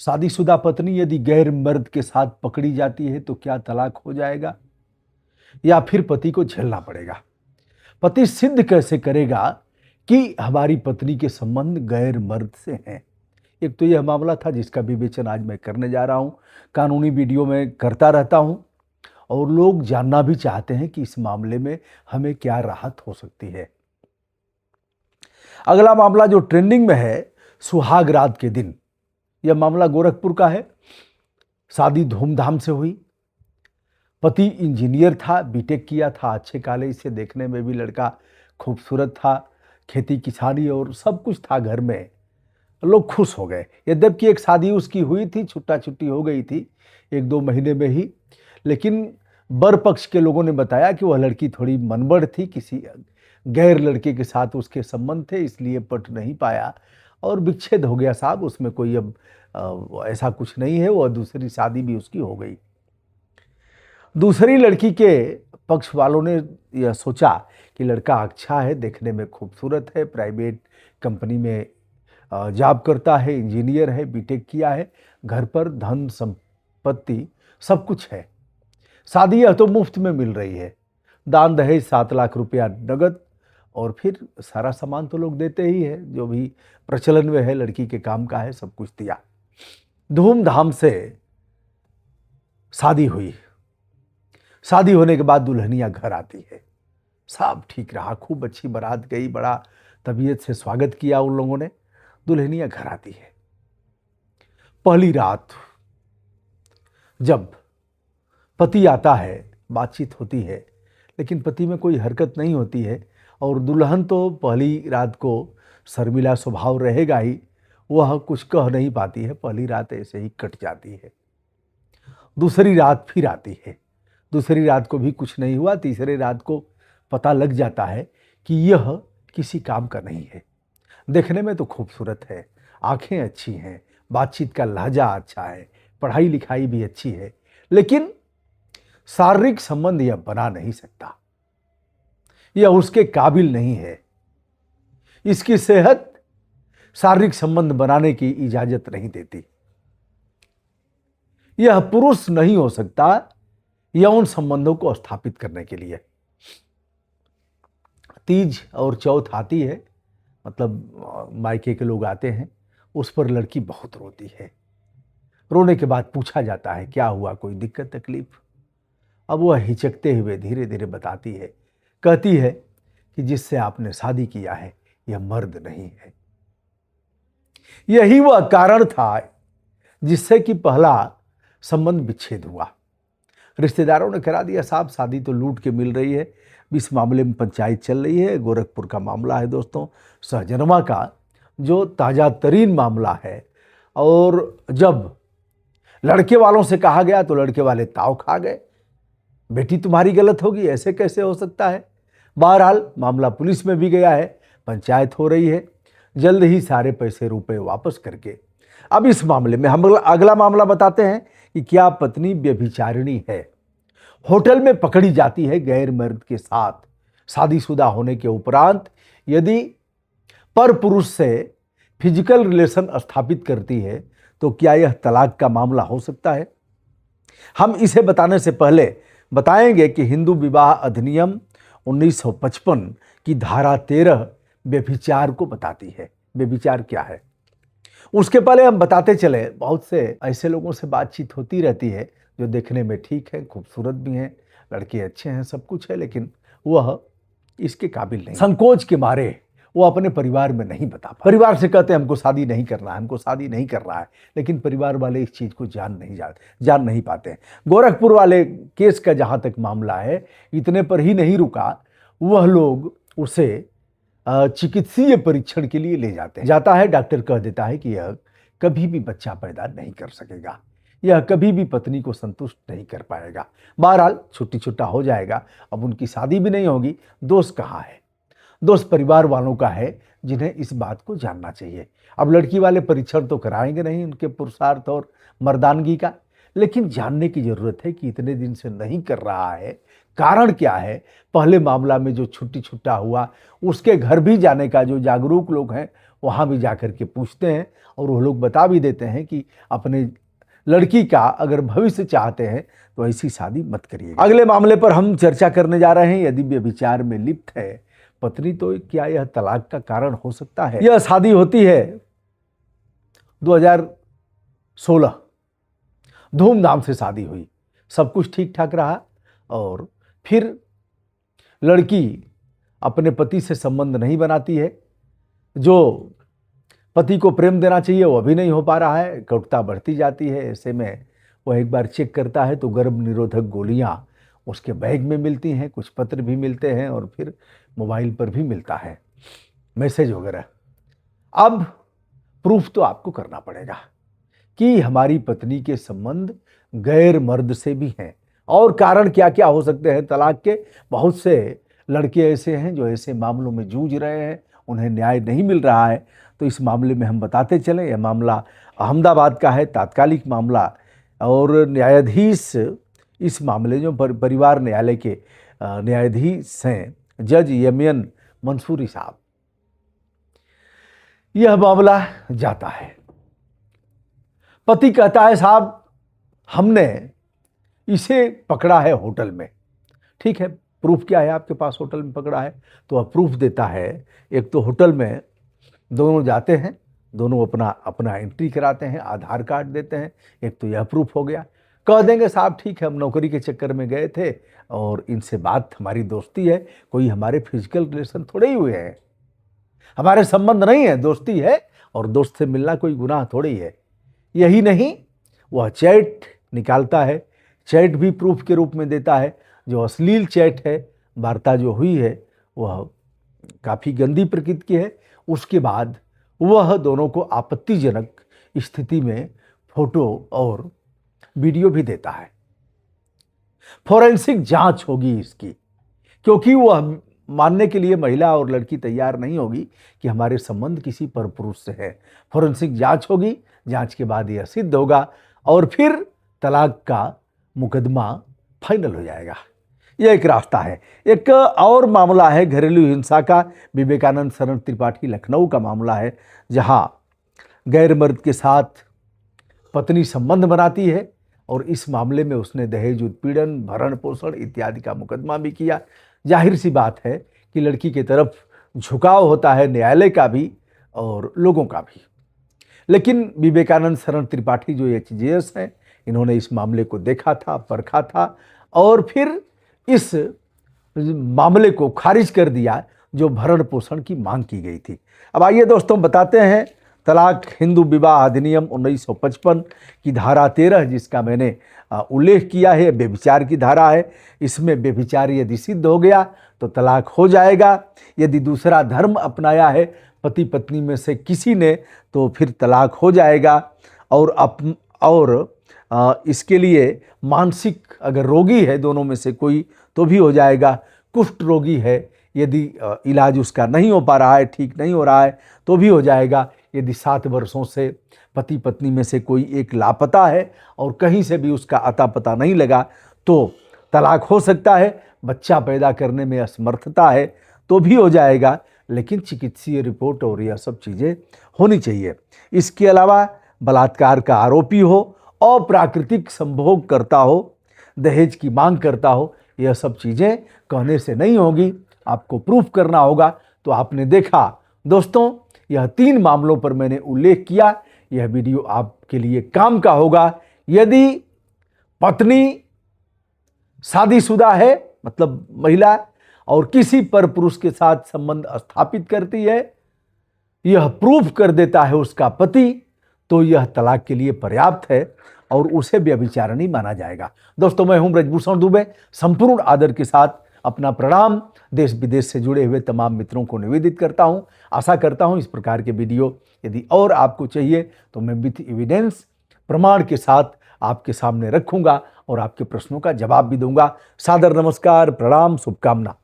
शादीशुदा पत्नी यदि गैर मर्द के साथ पकड़ी जाती है तो क्या तलाक हो जाएगा या फिर पति को झेलना पड़ेगा? पति सिद्ध कैसे करेगा कि हमारी पत्नी के संबंध गैर मर्द से हैं? एक तो यह मामला था जिसका विवेचन आज मैं करने जा रहा हूं। कानूनी वीडियो में करता रहता हूं और लोग जानना भी चाहते हैं कि इस मामले में हमें क्या राहत हो सकती है। अगला मामला जो ट्रेंडिंग में है, सुहाग रात के दिन। यह मामला गोरखपुर का है। शादी धूमधाम से हुई। पति इंजीनियर था, बीटेक किया था अच्छे कॉलेज से, देखने में भी लड़का खूबसूरत था, खेती किसानी और सब कुछ था घर में। लोग खुश हो गए। यद्यपि एक शादी उसकी हुई थी, छुट्टा छुट्टी हो गई थी 1-2 महीने में ही, लेकिन बर पक्ष के लोगों ने बताया कि वह लड़की थोड़ी मनबड़ थी, किसी गैर लड़के के साथ उसके संबंध थे, इसलिए पट नहीं पाया और विच्छेद हो गया साहब। उसमें कोई अब ऐसा कुछ नहीं है। वह दूसरी शादी भी उसकी हो गई। दूसरी लड़की के पक्ष वालों ने यह सोचा कि लड़का अच्छा है, देखने में खूबसूरत है, प्राइवेट कंपनी में जॉब करता है, इंजीनियर है, बीटेक किया है, घर पर धन संपत्ति सब कुछ है। शादी यह तो मुफ्त में मिल रही है। दान दहेज 7 लाख रुपया नगद और फिर सारा सामान तो लोग देते ही है, जो भी प्रचलन में है लड़की के काम का है, सब कुछ दिया। धूमधाम से शादी हुई। शादी होने के बाद दुल्हनिया घर आती है। सब ठीक रहा, खूब अच्छी बारात गई, बड़ा तबीयत से स्वागत किया उन लोगों ने। दुल्हनिया घर आती है। पहली रात जब पति आता है, बातचीत होती है, लेकिन पति में कोई हरकत नहीं होती है और दुल्हन तो पहली रात को शर्मिला स्वभाव रहेगा ही, वह कुछ कह नहीं पाती है। पहली रात ऐसे ही कट जाती है। दूसरी रात फिर आती है। दूसरी रात को भी कुछ नहीं हुआ। तीसरी रात को पता लग जाता है कि यह किसी काम का नहीं है। देखने में तो खूबसूरत है, आंखें अच्छी हैं, बातचीत का लहजा अच्छा है, पढ़ाई लिखाई भी अच्छी है, लेकिन शारीरिक संबंध यह बना नहीं सकता। यह उसके काबिल नहीं है। इसकी सेहत शारीरिक संबंध बनाने की इजाजत नहीं देती। यह पुरुष नहीं हो सकता यौन संबंधों को स्थापित करने के लिए। तीज और चौथ आती है, मतलब मायके के लोग आते हैं, उस पर लड़की बहुत रोती है। रोने के बाद पूछा जाता है क्या हुआ, कोई दिक्कत तकलीफ? अब वह हिचकते हुए धीरे धीरे बताती है, कहती है कि जिससे आपने शादी किया है यह मर्द नहीं है। यही वह कारण था जिससे कि पहला संबंध विच्छेद हुआ। रिश्तेदारों ने करा दिया, साहब शादी तो लूट के मिल रही है। इस मामले में पंचायत चल रही है। गोरखपुर का मामला है दोस्तों, सहजनवा का, जो ताज़ा तरीन मामला है। और जब लड़के वालों से कहा गया तो लड़के वाले ताव खा गए, बेटी तुम्हारी गलत होगी, ऐसे कैसे हो सकता है। बहरहाल मामला पुलिस में भी गया है, पंचायत हो रही है। जल्द ही सारे पैसे रुपए वापस करके अब इस मामले में हम अगला मामला बताते हैं कि क्या पत्नी व्यभिचारिणी है। होटल में पकड़ी जाती है गैर मर्द के साथ। शादीशुदा होने के उपरांत यदि पर पुरुष से फिजिकल रिलेशन स्थापित करती है तो क्या यह तलाक का मामला हो सकता है? हम इसे बताने से पहले बताएंगे कि हिंदू विवाह अधिनियम 1955 की धारा 13 व्यभिचार को बताती है। व्यभिचार क्या है उसके पहले हम बताते चले, बहुत से ऐसे लोगों से बातचीत होती रहती है जो देखने में ठीक है, खूबसूरत भी हैं, लड़के अच्छे हैं, सब कुछ है, लेकिन वह इसके काबिल नहीं। संकोच के मारे वो अपने परिवार में नहीं बता पाते। परिवार से कहते हैं हमको शादी नहीं करना है, हमको शादी नहीं कर रहा है, लेकिन परिवार वाले इस चीज़ को जान नहीं पाते। गोरखपुर वाले केस का जहाँ तक मामला है, इतने पर ही नहीं रुका, वह लोग उसे चिकित्सीय परीक्षण के लिए ले जाता है। डॉक्टर कह देता है कि यह कभी भी बच्चा पैदा नहीं कर सकेगा, यह कभी भी पत्नी को संतुष्ट नहीं कर पाएगा। बहरहाल छुट्टा हो जाएगा। अब उनकी शादी भी नहीं होगी। दोष कहाँ है? दोष परिवार वालों का है, जिन्हें इस बात को जानना चाहिए। अब लड़की वाले परीक्षण तो कराएंगे नहीं उनके पुरुषार्थ और मर्दानगी का, लेकिन जानने की जरूरत है कि इतने दिन से नहीं कर रहा है, कारण क्या है। पहले मामला में जो छुट्टा हुआ, उसके घर भी जाने का जो जागरूक लोग हैं वहाँ भी जाकर के पूछते हैं और वो लोग बता भी देते हैं कि अपने लड़की का अगर भविष्य चाहते हैं तो ऐसी शादी मत करिए। अगले मामले पर हम चर्चा करने जा रहे हैं। यदि व्यभिचार में लिप्त है पत्नी तो क्या यह तलाक का कारण हो सकता है? यह शादी होती है 2016, धूमधाम से शादी हुई, सब कुछ ठीक ठाक रहा और फिर लड़की अपने पति से संबंध नहीं बनाती है, जो पति को प्रेम देना चाहिए वो भी नहीं हो पा रहा है, कटुता बढ़ती जाती है। ऐसे में वह एक बार चेक करता है तो गर्भ निरोधक गोलियां उसके बैग में मिलती हैं, कुछ पत्र भी मिलते हैं और फिर मोबाइल पर भी मिलता है मैसेज वगैरह। अब प्रूफ तो आपको करना पड़ेगा कि हमारी पत्नी के संबंध गैर मर्द से भी हैं और कारण क्या क्या हो सकते हैं तलाक के। बहुत से लड़के ऐसे हैं जो ऐसे मामलों में जूझ रहे हैं, उन्हें न्याय नहीं मिल रहा है। तो इस मामले में हम बताते चलें, यह मामला अहमदाबाद का है, तात्कालिक मामला, और न्यायाधीश इस मामले जो परिवार न्यायालय के न्यायाधीश हैं जज यमियन मंसूरी साहब, यह मामला जाता है। पति कहता है साहब हमने इसे पकड़ा है होटल में। ठीक है, प्रूफ क्या है आपके पास? होटल में पकड़ा है तो वह प्रूफ देता है। एक तो होटल में दोनों जाते हैं, दोनों अपना अपना एंट्री कराते हैं, आधार कार्ड देते हैं, एक तो यह प्रूफ हो गया। कह देंगे साहब ठीक है हम नौकरी के चक्कर में गए थे और इनसे बात हमारी दोस्ती है, कोई हमारे फिजिकल रिलेशन थोड़े ही हुए हैं, हमारे संबंध नहीं है, दोस्ती है और दोस्त से मिलना कोई गुनाह थोड़ी ही है। यही नहीं, वह चैट निकालता है, चैट भी प्रूफ के रूप में देता है। जो अश्लील चैट है, वार्ता जो हुई है वह काफ़ी गंदी प्रकृति की है। उसके बाद वह दोनों को आपत्तिजनक स्थिति में फोटो और वीडियो भी देता है। फोरेंसिक जांच होगी इसकी, क्योंकि वह मानने के लिए महिला और लड़की तैयार नहीं होगी कि हमारे संबंध किसी परपुरुष से है। फोरेंसिक जांच होगी, जांच के बाद यह सिद्ध होगा और फिर तलाक का मुकदमा फाइनल हो जाएगा। यह एक रास्ता है। एक और मामला है घरेलू हिंसा का, विवेकानंद शरण त्रिपाठी लखनऊ का मामला है, जहां गैर मर्द के साथ पत्नी संबंध बनाती है और इस मामले में उसने दहेज उत्पीड़न, भरण पोषण इत्यादि का मुकदमा भी किया। जाहिर सी बात है कि लड़की की तरफ झुकाव होता है न्यायालय का भी और लोगों का भी। लेकिन विवेकानंद शरण त्रिपाठी जो HJS हैं, इन्होंने इस मामले को देखा था, परखा था और फिर इस मामले को खारिज कर दिया जो भरण पोषण की मांग की गई थी। अब आइए दोस्तों बताते हैं तलाक हिंदू विवाह अधिनियम 1955 की धारा 13, जिसका मैंने उल्लेख किया है, व्यभिचार की धारा है। इसमें व्यभिचार यदि सिद्ध हो गया तो तलाक हो जाएगा। यदि दूसरा धर्म अपनाया है पति पत्नी में से किसी ने तो फिर तलाक हो जाएगा। और इसके लिए मानसिक अगर रोगी है दोनों में से कोई तो भी हो जाएगा। कुष्ठ रोगी है, यदि इलाज उसका नहीं हो पा रहा है, ठीक नहीं हो रहा है तो भी हो जाएगा। यदि 7 वर्षों से पति पत्नी में से कोई एक लापता है और कहीं से भी उसका अता पता नहीं लगा तो तलाक हो सकता है। बच्चा पैदा करने में असमर्थता है तो भी हो जाएगा, लेकिन चिकित्सीय रिपोर्ट और यह सब चीज़ें होनी चाहिए। इसके अलावा बलात्कार का आरोपी हो, अप्राकृतिक संभोग करता हो, दहेज की मांग करता हो, यह सब चीज़ें कहने से नहीं होगी, आपको प्रूफ करना होगा। तो आपने देखा दोस्तों, यह 3 मामलों पर मैंने उल्लेख किया। यह वीडियो आपके लिए काम का होगा। यदि पत्नी शादीशुदा है, मतलब महिला, और किसी पर पुरुष के साथ संबंध स्थापित करती है, यह प्रूफ कर देता है उसका पति, तो यह तलाक के लिए पर्याप्त है और उसे व्यभिचारिणी माना जाएगा। दोस्तों, मैं हूं ब्रजभूषण दुबे। संपूर्ण आदर के साथ अपना प्रणाम देश विदेश से जुड़े हुए तमाम मित्रों को निवेदित करता हूं। आशा करता हूं इस प्रकार के वीडियो यदि और आपको चाहिए तो मैं विथ एविडेंस, प्रमाण के साथ आपके सामने रखूंगा और आपके प्रश्नों का जवाब भी दूंगा। सादर नमस्कार, प्रणाम, शुभकामना।